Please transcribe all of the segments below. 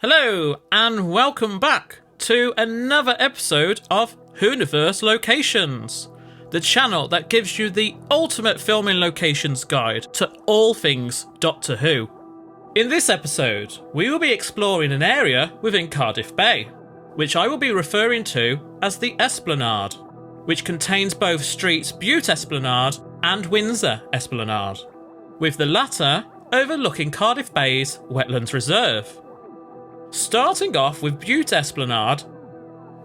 Hello, and welcome back to another episode of Whoniverse Locations, the channel that gives you the ultimate filming locations guide to all things Doctor Who. In this episode, we will be exploring an area within Cardiff Bay, which I will be referring to as the Esplanade, which contains both streets Bute Esplanade and Windsor Esplanade, with the latter overlooking Cardiff Bay's Wetlands Reserve. Starting off with Bute Esplanade,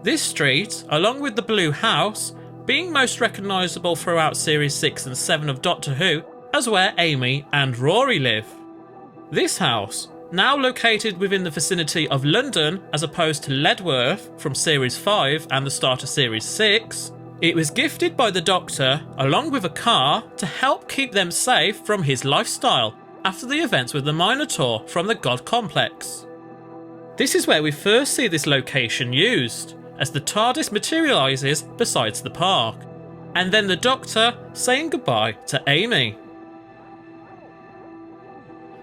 this street, along with the Blue House, being most recognisable throughout Series 6 and 7 of Doctor Who as where Amy and Rory live. This house, now located within the vicinity of London as opposed to Ledworth from Series 5 and the start of Series 6, it was gifted by the Doctor along with a car to help keep them safe from his lifestyle after the events with the Minotaur from the God Complex. This is where we first see this location used, as the TARDIS materialises beside the park, and then the Doctor saying goodbye to Amy.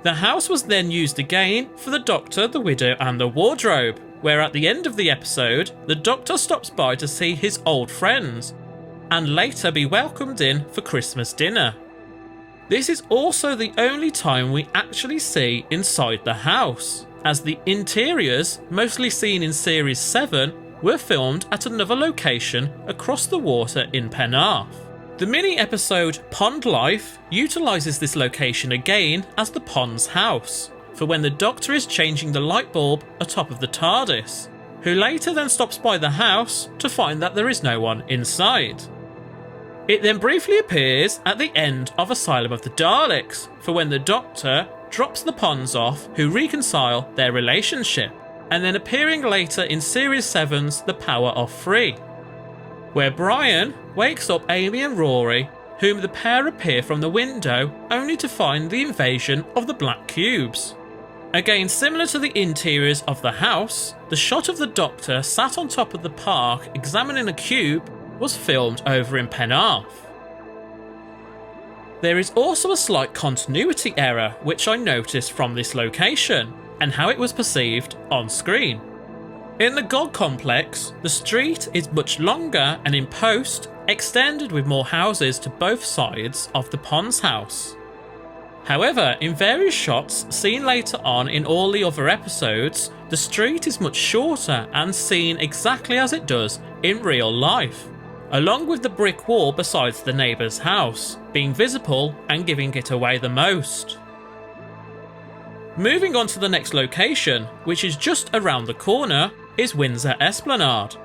The house was then used again for the Doctor, the Widow and the Wardrobe, where at the end of the episode, the Doctor stops by to see his old friends, and later be welcomed in for Christmas dinner. This is also the only time we actually see inside the house, as the interiors, mostly seen in Series 7, were filmed at another location across the water in Penarth. The mini-episode Pond Life utilises this location again as the Pond's house, for when the Doctor is changing the light bulb atop of the TARDIS, who later then stops by the house to find that there is no one inside. It then briefly appears at the end of Asylum of the Daleks, for when the Doctor drops the Ponds off who reconcile their relationship, and then appearing later in Series 7's The Power of Three, where Brian wakes up Amy and Rory, whom the pair appear from the window only to find the invasion of the Black Cubes. Again, similar to the interiors of the house, the shot of the Doctor sat on top of the park examining a cube was filmed over in Penarth. There is also a slight continuity error which I noticed from this location, and how it was perceived on screen. In the God Complex, the street is much longer and in post, extended with more houses to both sides of the Pond's house. However, in various shots seen later on in all the other episodes, the street is much shorter and seen exactly as it does in real life, along with the brick wall besides the neighbour's house, being visible and giving it away the most. Moving on to the next location, which is just around the corner, is Windsor Esplanade.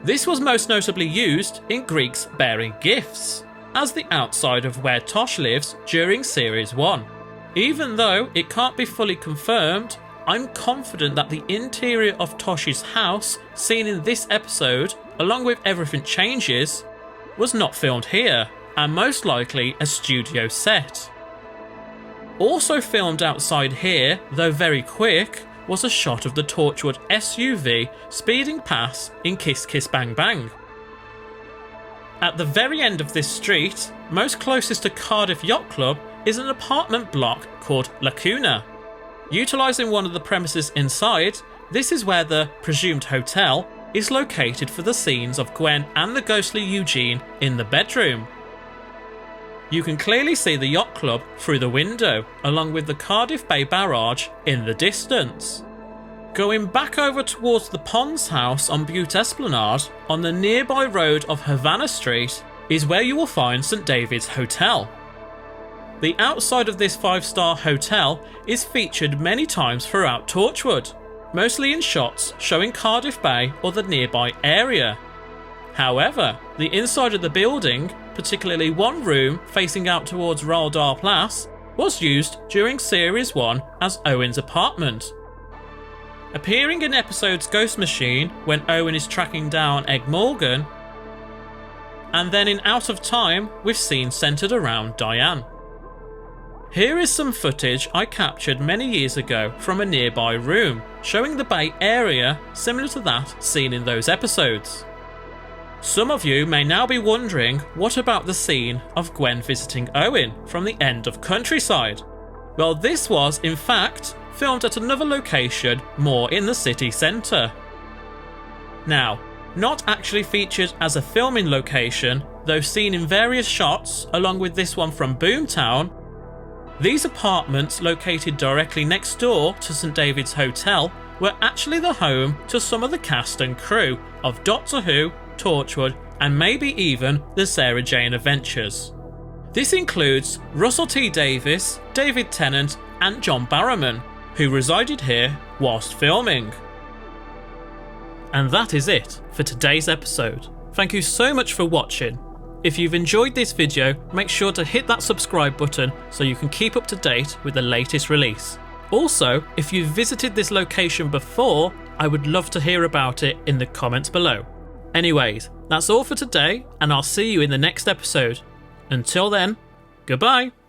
This was most notably used in Greeks Bearing Gifts, as the outside of where Tosh lives during Series 1. Even though it can't be fully confirmed, I'm confident that the interior of Tosh's house, seen in this episode, along with Everything Changes, was not filmed here, and most likely a studio set. Also filmed outside here, though very quick, was a shot of the Torchwood SUV speeding past in Kiss Kiss Bang Bang. At the very end of this street, most closest to Cardiff Yacht Club, is an apartment block called Lacuna. Utilising one of the premises inside, this is where the presumed hotel is located for the scenes of Gwen and the ghostly Eugene in the bedroom. You can clearly see the yacht club through the window, along with the Cardiff Bay barrage in the distance. Going back over towards the Pond's house on Bute Esplanade, on the nearby road of Havana Street, is where you will find St David's Hotel. The outside of this 5-star hotel is featured many times throughout Torchwood, mostly in shots showing Cardiff Bay or the nearby area. However, the inside of the building, particularly one room facing out towards Roald Dahl Place, was used during Series 1 as Owen's apartment. Appearing in episodes Ghost Machine when Owen is tracking down Egg Morgan, and then in Out of Time with scenes centred around Diane. Here is some footage I captured many years ago from a nearby room, showing the Bay area similar to that seen in those episodes. Some of you may now be wondering, what about the scene of Gwen visiting Owen from the end of Countryside? Well, this was, in fact, filmed at another location more in the city centre. Now, not actually featured as a filming location, though seen in various shots along with this one from Boomtown, these apartments located directly next door to St David's Hotel were actually the home to some of the cast and crew of Doctor Who, Torchwood and maybe even the Sarah Jane Adventures. This includes Russell T Davies, David Tennant and John Barrowman, who resided here whilst filming. And that is it for today's episode. Thank you so much for watching. If you've enjoyed this video, make sure to hit that subscribe button so you can keep up to date with the latest release. Also, if you've visited this location before, I would love to hear about it in the comments below. Anyways, that's all for today, and I'll see you in the next episode. Until then, goodbye!